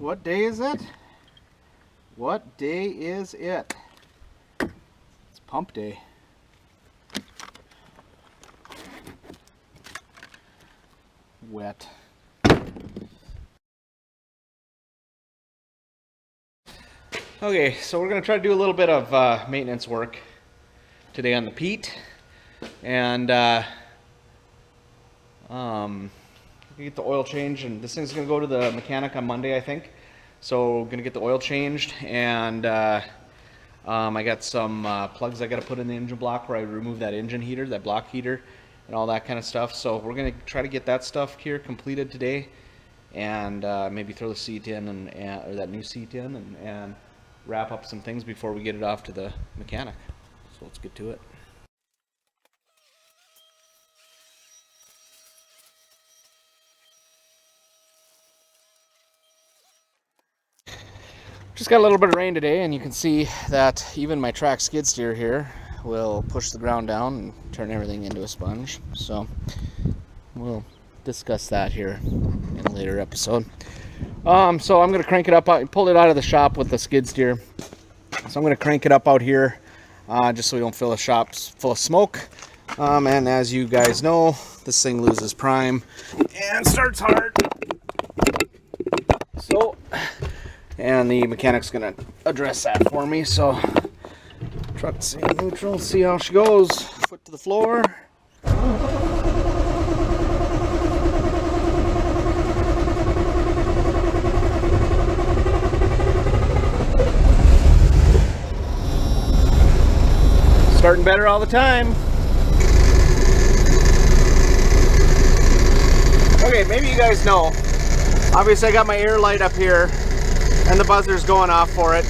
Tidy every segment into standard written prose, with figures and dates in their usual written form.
What day is it? What day is it? It's pump day. Wet. Okay, so we're going to try to do a little bit of maintenance work today on the Pete. And get the oil change, and this thing's going to go to the mechanic on Monday, I think. So we're going to get the oil changed, and I got some plugs I got to put in the engine block where I remove that engine heater, that block heater, and all that kind of stuff. So we're going to try to get that stuff here completed today, and maybe throw the seat in, or that new seat in, and wrap up some things before we get it off to the mechanic. So let's get to it. Just got a little bit of rain today, and you can see that even my track skid steer here will push the ground down and turn everything into a sponge. So we'll discuss that here in a later episode. So I'm going to crank it up. I pulled it out of the shop with the skid steer. So I'm going to crank it up out here just so we don't fill the shops full of smoke. And as you guys know, this thing loses prime and starts hard. So... and the mechanic's gonna address that for me. So truck stay neutral, see how she goes. Foot to the floor. Starting better all the time. Okay, maybe you guys know, obviously I got my air light up here and the buzzer's going off for it.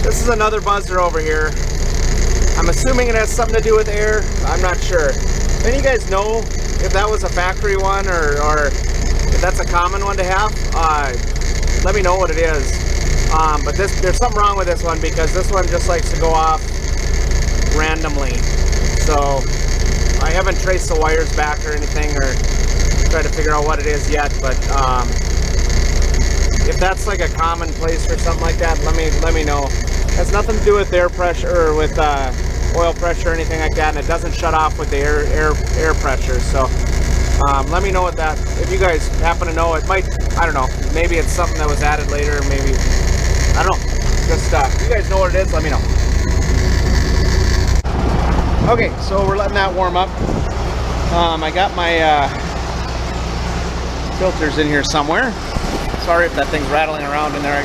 This is another buzzer over here. I'm assuming it has something to do with air. I'm not sure. If any of you guys know if that was a factory one or if that's a common one to have, let me know what it is. But there's something wrong with this one, because this one just likes to go off randomly. So I haven't traced the wires back or anything, or tried to figure out what it is yet, but if that's like a common place for something like that, let me know. It has nothing to do with air pressure or with oil pressure or anything like that, and it doesn't shut off with the air pressure. So let me know what that, if you guys happen to know. It might, I don't know, maybe it's something that was added later, maybe, I don't know. Just if you guys know what it is, let me know. Okay, so we're letting that warm up. I got my filters in here somewhere. Sorry if that thing's rattling around in there. I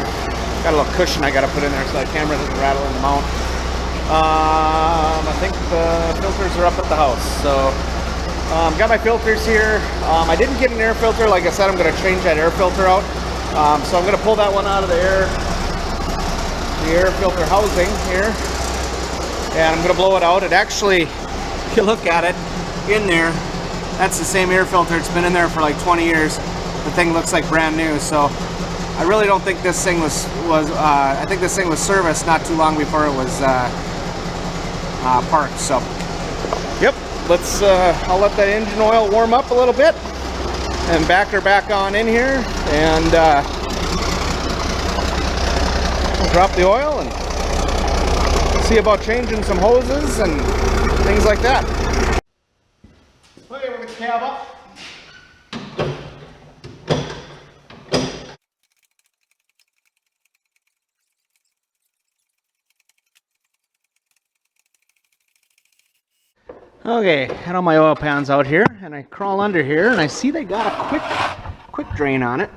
got a little cushion I got to put in there so the camera doesn't rattle in the mount. I think the filters are up at the house. So got my filters here. I didn't get an air filter. Like I said, I'm going to change that air filter out. So I'm going to pull that one out of the air filter housing here, and I'm going to blow it out. It actually, if you look at it in there, that's the same air filter. It's been in there for like 20 years. The thing looks like brand new, so I really don't think this thing was I think this thing was serviced not too long before it was parked. So yep, let's I'll let that engine oil warm up a little bit and back her back on in here, and drop the oil and see about changing some hoses and things like that. Okay, we're with the cab up. Okay, had all my oil pans out here, and I crawl under here, and I see they got a quick drain on it.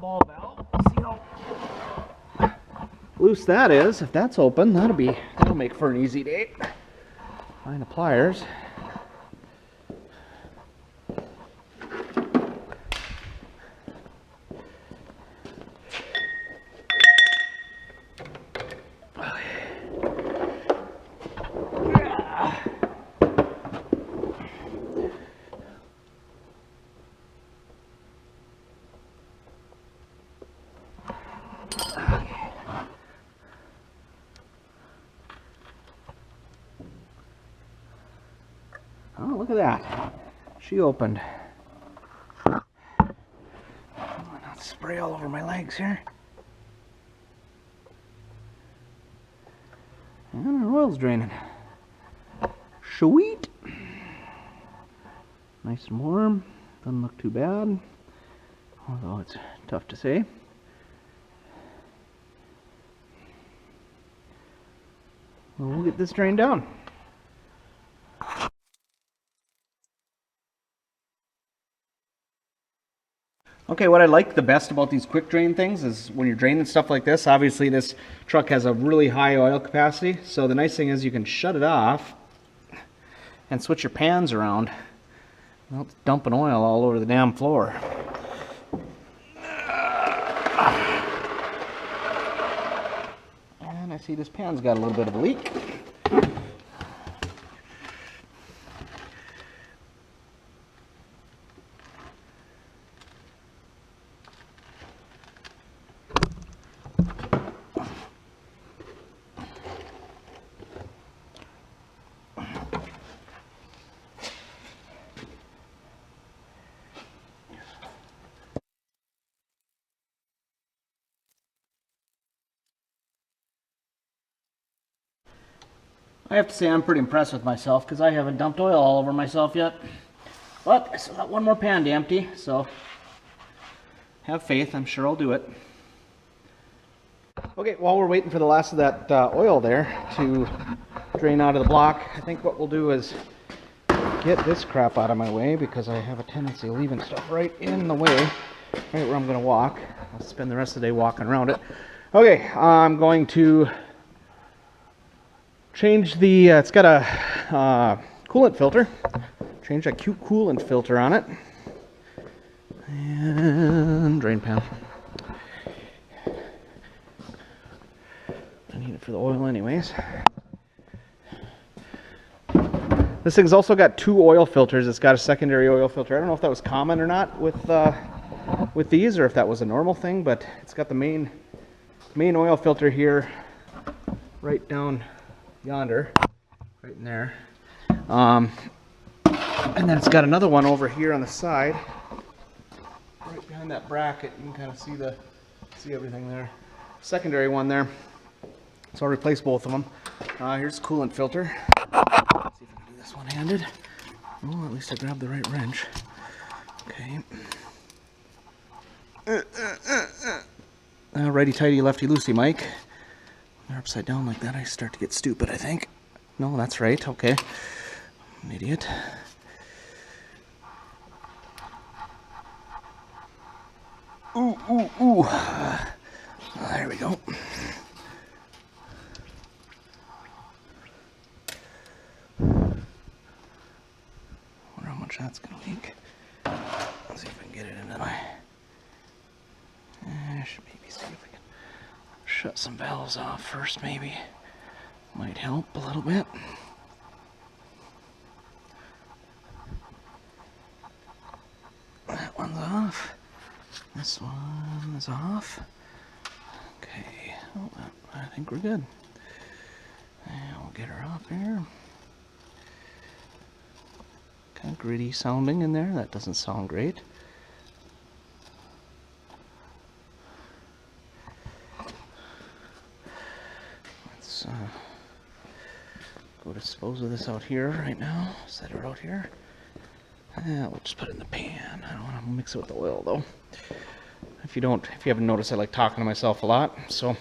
Ball valve. See how loose that is. If that's open, that'll make for an easy day. Find the pliers. Oh, look at that. She opened. Oh, not Spray all over my legs here. And our oil's draining. Sweet. Nice and warm. Doesn't look too bad, although it's tough to say. Well, we'll get this drained down. Okay, what I like the best about these quick drain things is when you're draining stuff like this, obviously this truck has a really high oil capacity, so the nice thing is you can shut it off and switch your pans around. Well, it's dumping oil all over the damn floor. And I see this pan's got a little bit of a leak. I have to say I'm pretty impressed with myself because I haven't dumped oil all over myself yet. But I still got one more pan to empty, so have faith, I'm sure I'll do it. Okay, while we're waiting for the last of that oil there to drain out of the block, I think what we'll do is get this crap out of my way because I have a tendency of leaving stuff right in the way, right where I'm going to walk. I'll spend the rest of the day walking around it. Okay, I'm going to change the, it's got a coolant filter. Change that cute coolant filter on it. And drain pan. I need it for the oil anyways. This thing's also got two oil filters. It's got a secondary oil filter. I don't know if that was common or not with these, or if that was a normal thing, but it's got the main oil filter here, right down yonder, right in there, and then it's got another one over here on the side, right behind that bracket. You can kind of see everything there. Secondary one there, so I'll replace both of them. Here's the coolant filter. Let's see if I can do this one-handed. Oh, at least I grabbed the right wrench. Okay. Righty tighty, lefty loosey, Mike. They're upside down like that, I start to get stupid, I think. No, that's right, okay. I'm an idiot. Ooh, ooh, ooh. There we go. Wonder how much that's gonna leak. Let's see if I can get it into my... I should maybe see if I can shut some valves off first, maybe. Might help a little bit. That one's off. This one is off. Okay, oh, I think we're good. And we'll get her off here. Kind of gritty sounding in there. That doesn't sound great. Let's go dispose of this out here right now. Set her out here. We'll just put it in the pan. I don't want to mix it with the oil though. If you haven't noticed, I like talking to myself a lot. So I'm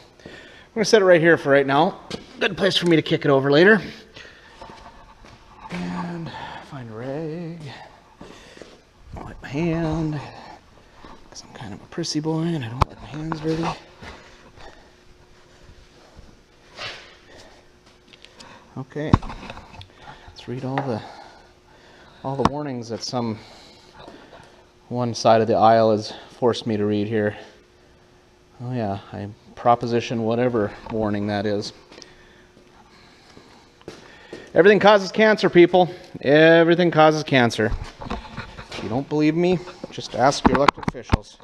going to set it right here for right now. Good place for me to kick it over later. And find a rag. Wipe my hand. Because I'm kind of a prissy boy and I don't like my hands dirty. Okay. Let's read all the warnings that one side of the aisle has forced me to read here. Oh yeah, proposition whatever warning that is. Everything causes cancer, people. Everything causes cancer. If you don't believe me, just ask your elected officials.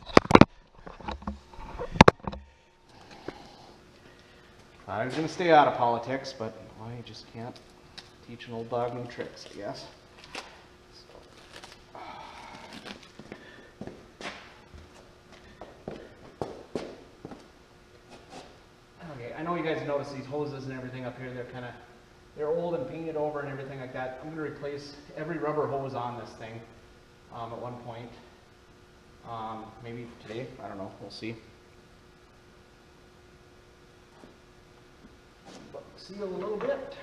I was going to stay out of politics, but well, you just can't teach an old dog new tricks, I guess. you guys notice these hoses and everything up here. They're old and painted over and everything like that. I'm going to replace every rubber hose on this thing at one point. Maybe today, I don't know, we'll see. But seal a little bit.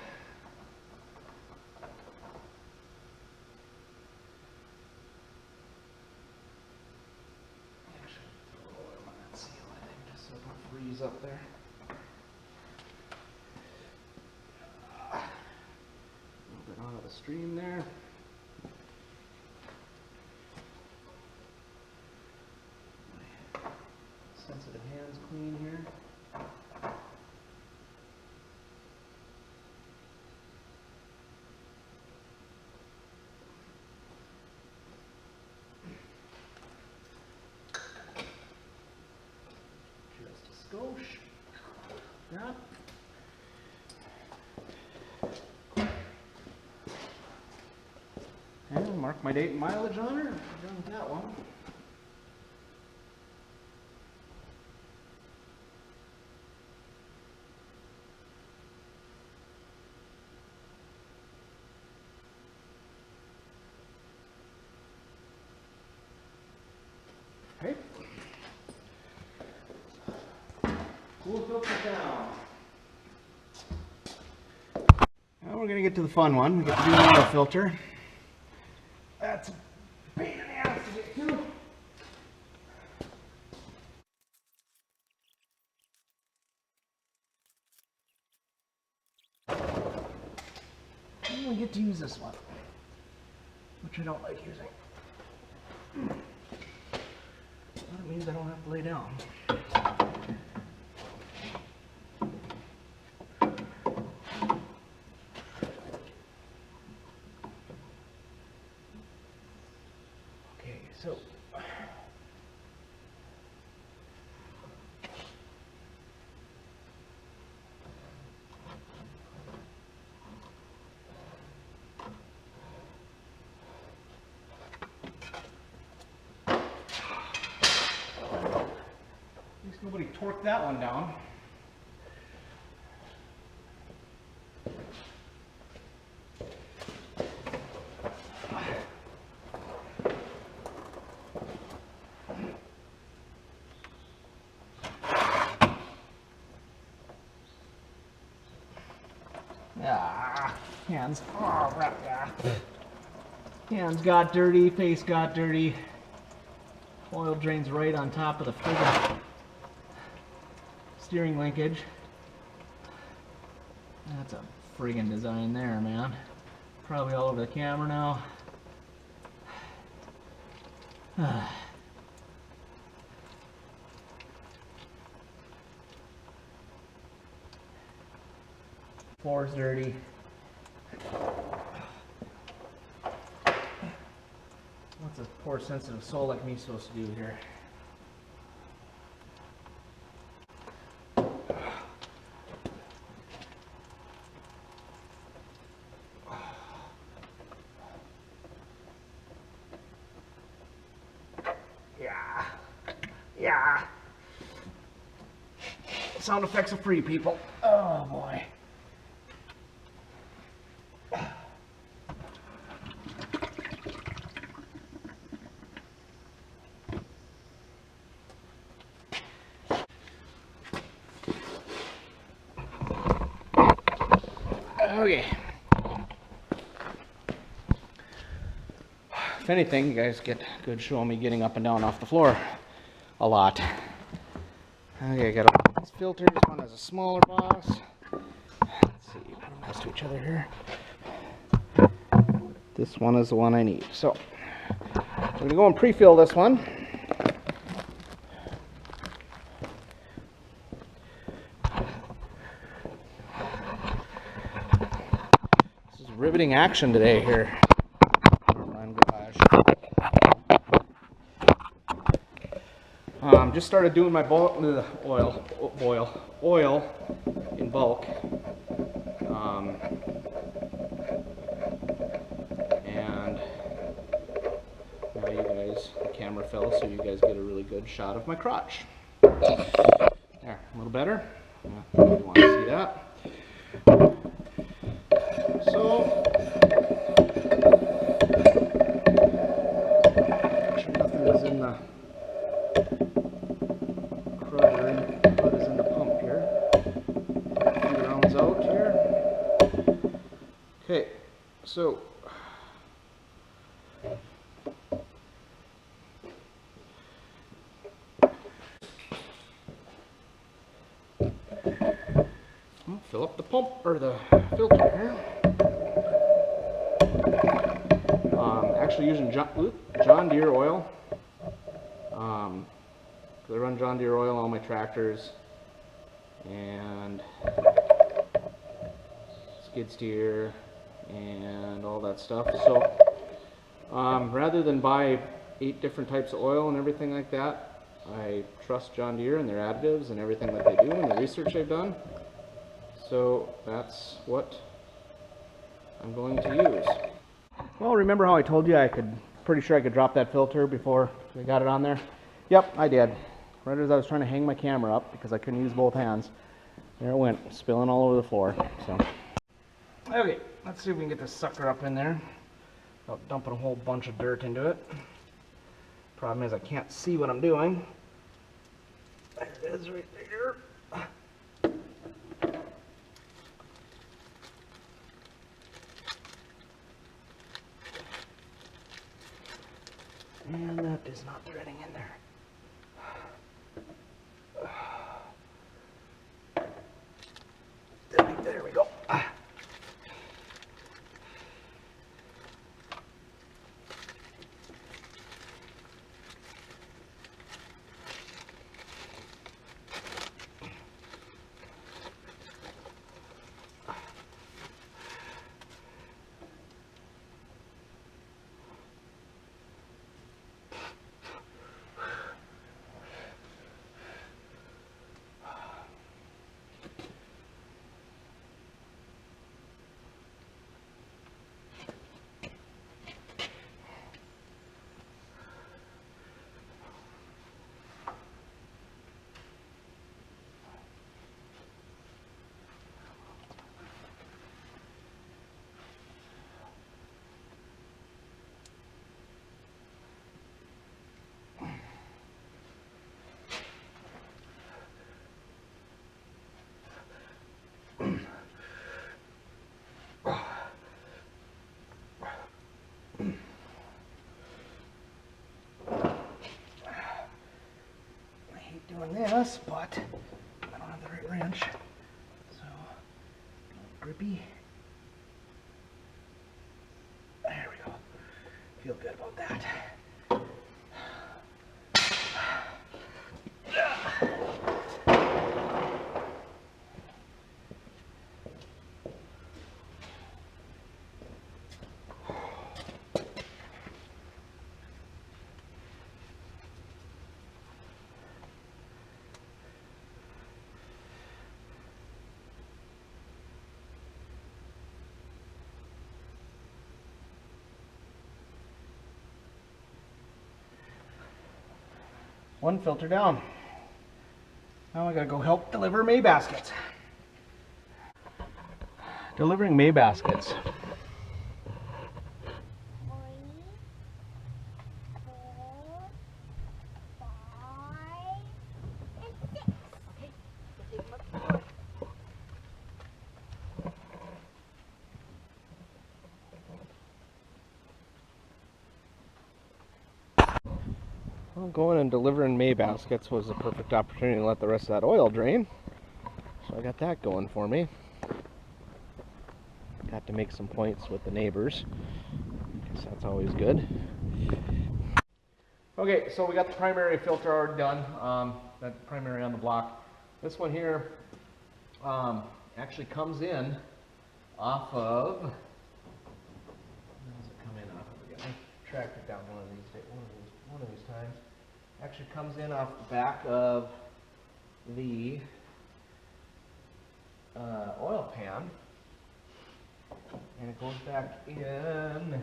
Actually, throw a little oil on that seal, I think, just so it don't freeze up there. A little bit out of the stream there. Sensitive hands clean here. Just a skosh. Yeah. And mark my date and mileage on her. Done with that one. Okay. Cool filter down. Now we're going to get to the fun one. We get to do an oil filter. That's a pain in the ass to get to. And we get to use this one, which I don't like using. That means I don't have to lay down. Okay, so nobody torqued that one down. Ah, hands. Oh, crap, yeah. Hands got dirty, face got dirty. Oil drains right on top of the friggin' steering linkage. That's a friggin' design there, man. Probably all over the camera now. 4's dirty. What's a poor sensitive soul like me supposed to do here? Yeah. Sound effects are free, people. Oh boy. Okay. If anything, you guys get good showing me getting up and down off the floor a lot. Okay, I got these filters. One has a smaller boss. Let's see, put them next to each other here. This one is the one I need. So we're gonna go and pre-fill this one. This is riveting action today here. Just started doing my oil in bulk, and now you guys, the camera fell, so you guys get a really good shot of my crotch. There, a little better. You want to see that. So, actually nothing is in the crud, crud is in the pump here. A few rounds out here. Okay, so fill up the pump or the filter here. Actually using John Deere oil. I run John Deere oil on all my tractors and skid steer and all that stuff. So rather than buy 8 different types of oil and everything like that, I trust John Deere and their additives and everything that they do and the research they've done. So that's what I'm going to use. Well, remember how I told you pretty sure I could drop that filter before I got it on there? Yep, I did. Right as I was trying to hang my camera up because I couldn't use both hands, there it went, spilling all over the floor. So, okay, let's see if we can get this sucker up in there without dumping a whole bunch of dirt into it. Problem is I can't see what I'm doing. There it is right there. And that is not threading in there. There we go. Doing this, but I don't have the right wrench, so grippy. There we go. Feel good about that. One filter down. Now I gotta go help deliver May baskets. Delivering May baskets. 3, 4, 5, and 6. Well, going and delivering May baskets was a perfect opportunity to let the rest of that oil drain. So I got that going for me. Got to make some points with the neighbors. Guess that's always good. Okay, so we got the primary filter already done. That primary on the block. This one here actually comes in off of. Where does it come in off of again? I tracked it down one of these times. Actually comes in off the back of the oil pan, and it goes back in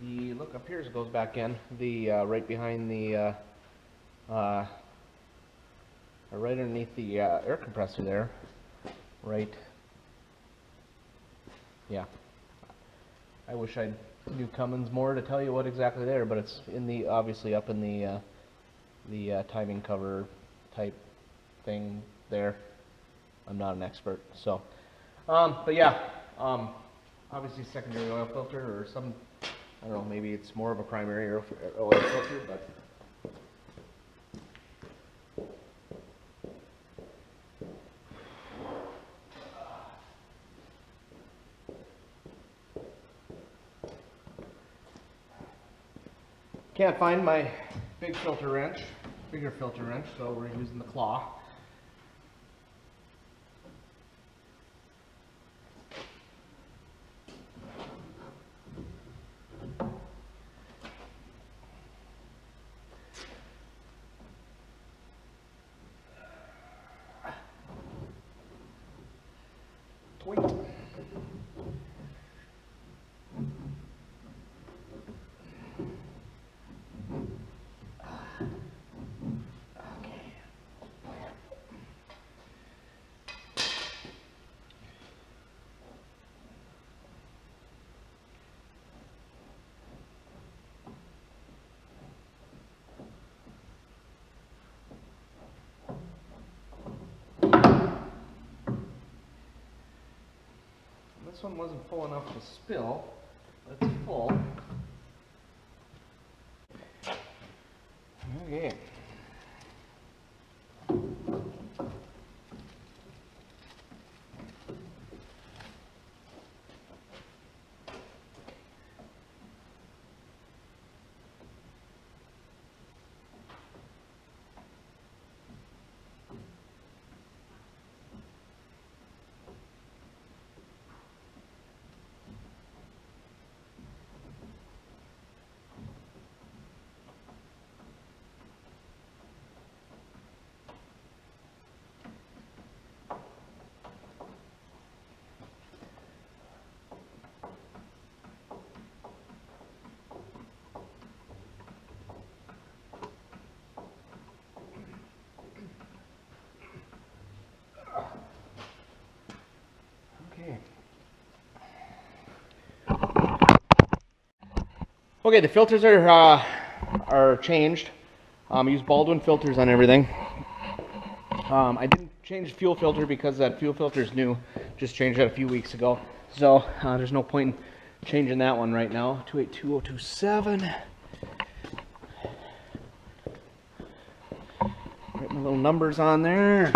The look up here it goes back in the right behind the right underneath the air compressor there. Right. Yeah. I wish I knew Cummins more to tell you what exactly there, but it's in the obviously up in the timing cover type thing there. I'm not an expert, so but yeah, obviously secondary oil filter or some, I don't know, maybe it's more of a primary oil filter, but can't find my big filter wrench, bigger filter wrench, so we're using the claw. Tweet. This one wasn't full enough to spill, but it's full. Okay. Okay, the filters are changed. I use Baldwin filters on everything. I didn't change the fuel filter because that fuel filter is new. Just changed that a few weeks ago. So there's no point in changing that one right now. 282027. Write my little numbers on there.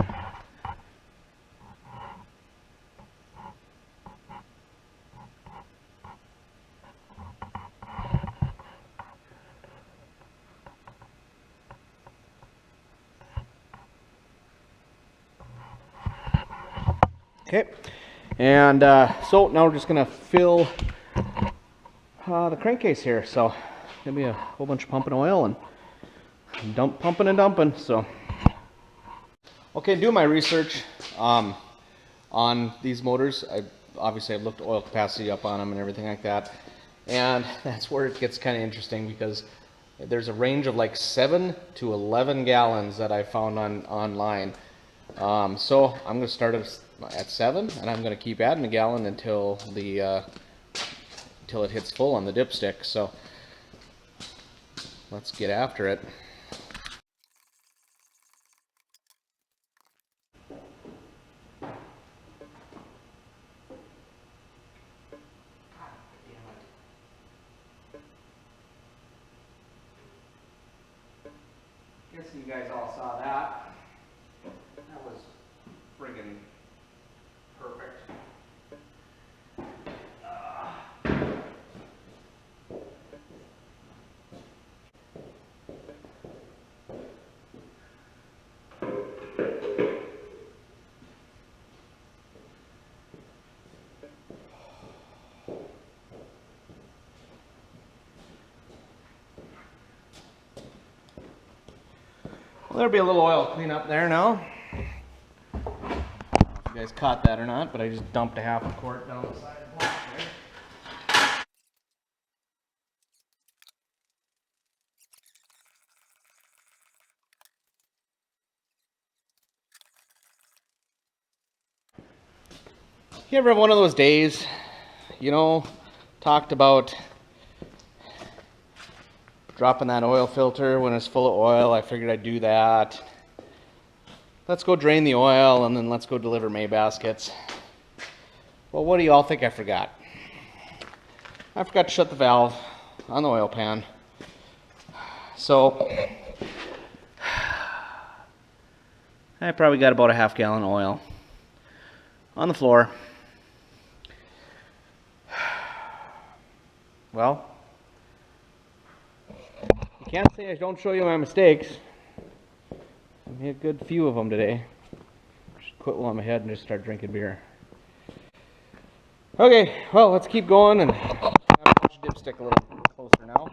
Okay, and so now we're just going to fill the crankcase here. So gonna be a whole bunch of pumping oil and pumping and dumping. So okay, doing my research on these motors. Obviously I've looked oil capacity up on them and everything like that, and that's where it gets kind of interesting because there's a range of like 7 to 11 gallons that I found online. So I'm going to start at 7, and I'm going to keep adding a gallon until it hits full on the dipstick. So let's get after it. Guessing you guys all saw that. That was friggin' perfect. Well, there'll be a little oil cleanup there now. I don't know if you guys caught that or not, but I just dumped a half a quart down the side of the block there. You ever have one of those days, you know, talked about dropping that oil filter when it's full of oil? I figured I'd do that. Let's go drain the oil and then let's go deliver May baskets. Well, what do you all think I forgot? I forgot to shut the valve on the oil pan. So I probably got about a half gallon of oil on the floor. Well, you can't say I don't show you my mistakes. I made a good few of them today. Just quit while I'm ahead and just start drinking beer. Okay, well, let's keep going and watch Dipstick a little closer now.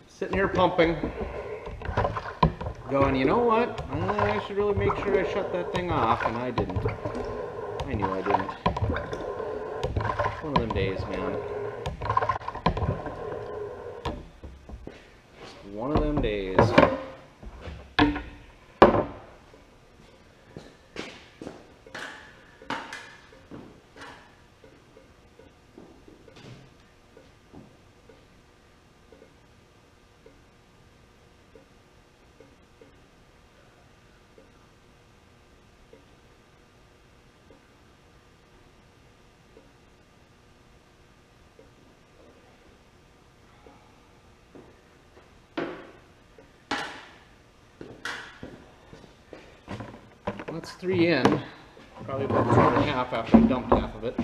Sitting here pumping, going, you know what? I should really make sure I shut that thing off, and I didn't. I knew I didn't. One of them days, man. One of them days. That's 3 in, probably about 2.5 after I dumped half of it.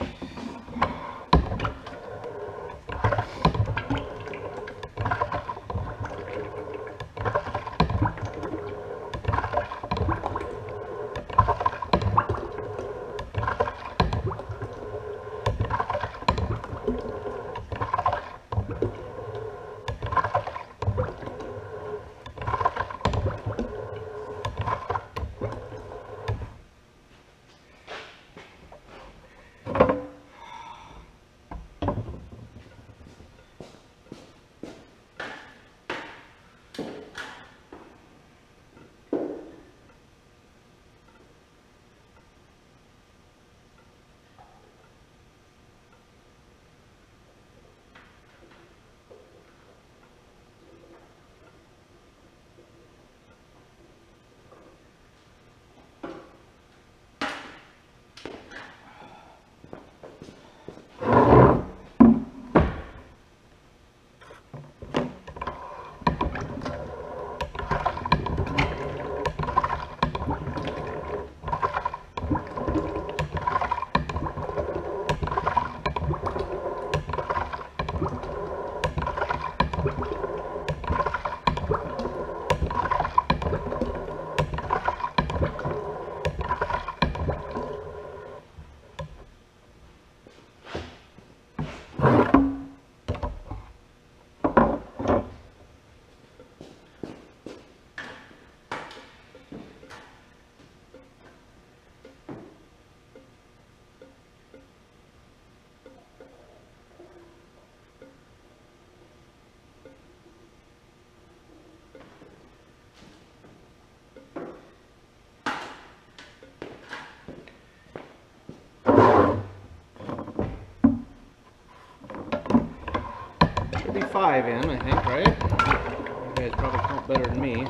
Should be 5 in, I think, right? You guys probably count better than me.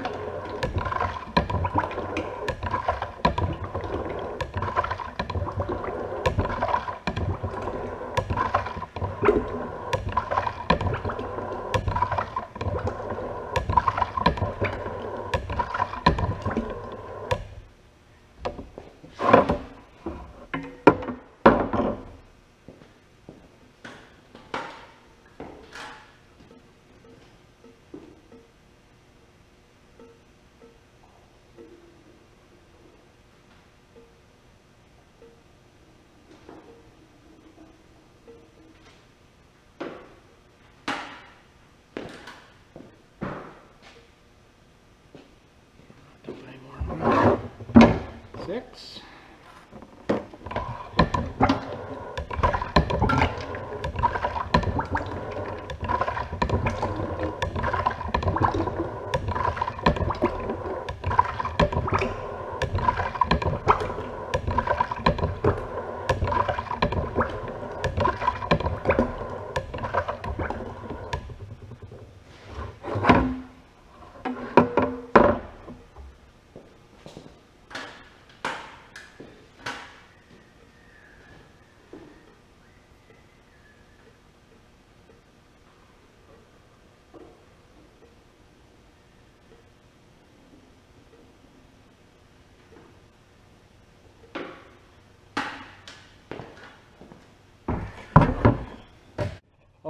Six.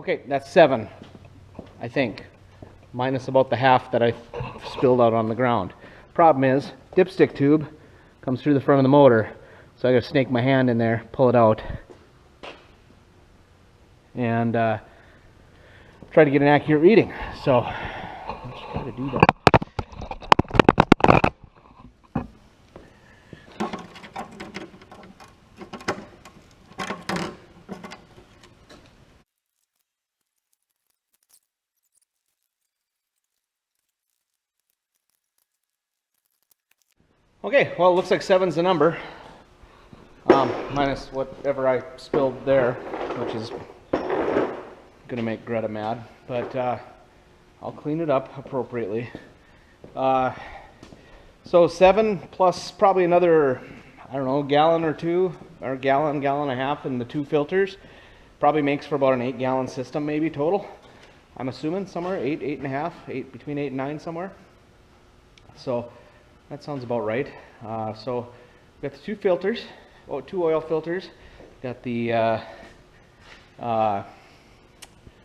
Okay, that's 7, I think, minus about the half that I spilled out on the ground. Problem is, dipstick tube comes through the front of the motor, so I gotta snake my hand in there, pull it out, and try to get an accurate reading. So let's try to do that. Okay, well, it looks like 7's the number, minus whatever I spilled there, which is gonna make Greta mad, but I'll clean it up appropriately. So 7 plus probably another, I don't know, gallon or two, or gallon and a half in the 2 filters, probably makes for about an 8-gallon system maybe total. I'm assuming somewhere 8.5, between 8 and 9 somewhere. So that sounds about right. So we got the 2 filters, 2 oil filters. Got the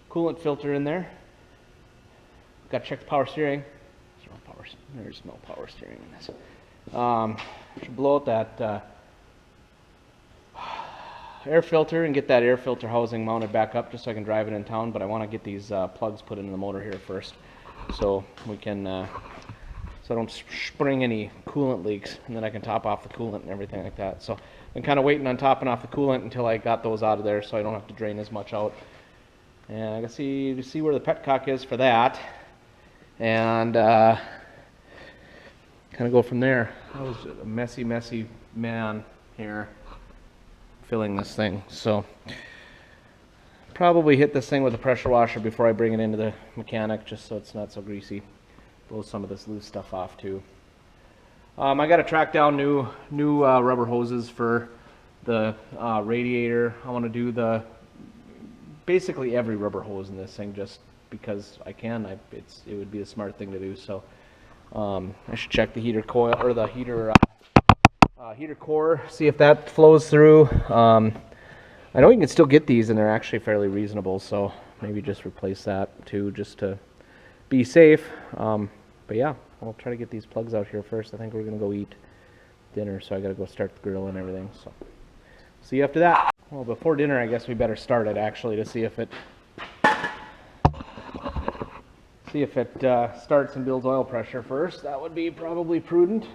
coolant filter in there. Got to check the power steering. There's no power steering in this. Should blow out that air filter and get that air filter housing mounted back up just so I can drive it in town. But I want to get these plugs put into the motor here first, so we can. So I don't spring any coolant leaks, and then I can top off the coolant and everything like that. So I'm kind of waiting on topping off the coolant until I got those out of there, so I don't have to drain as much out. And I can see where the petcock is for that, and kind of go from there. I was a messy man here filling this thing, so probably hit this thing with a pressure washer before I bring it into the mechanic, just so it's not so greasy. Blow some of this loose stuff off too. I got to track down new rubber hoses for the radiator. I want to do basically every rubber hose in this thing just because I can. It would be a smart thing to do. So I should check the heater coil or the heater core, see if that flows through. I know you can still get these and they're actually fairly reasonable. So maybe just replace that too, just to be safe. But yeah, I'll try to get these plugs out here first. I think we're gonna go eat dinner, so I gotta go start the grill and everything. So see you after that. Well, before dinner, I guess we better start it actually to see if it starts and builds oil pressure first. That would be probably prudent.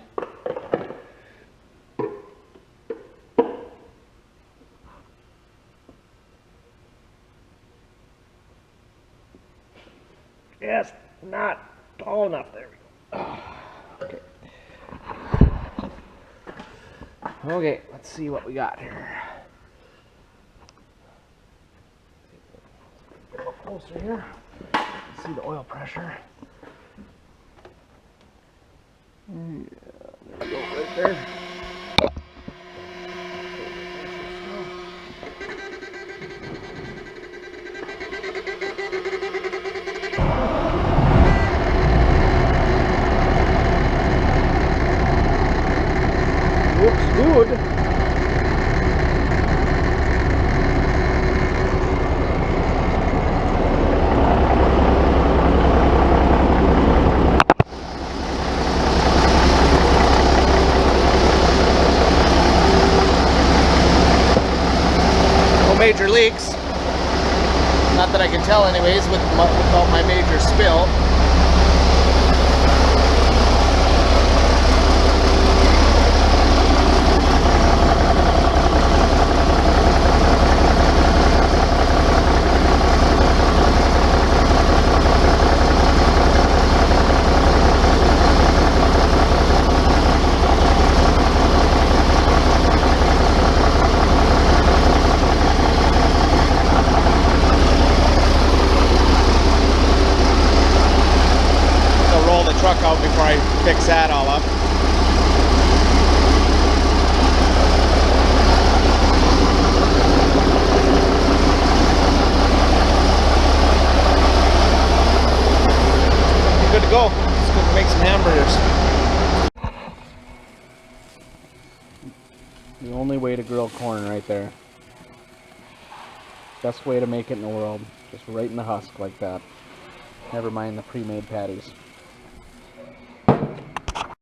Yes, not tall enough. There we go. Okay. Okay, let's see what we got here. A little closer here. Let's see the oil pressure. Yeah, there we go, right there. Looks good. No major leaks. Not that I can tell anyways without my major spill. Out before I fix that all up. We're good to go. Let's go make some hamburgers. The only way to grill corn right there. Best way to make it in the world. Just right in the husk like that. Never mind the pre-made patties.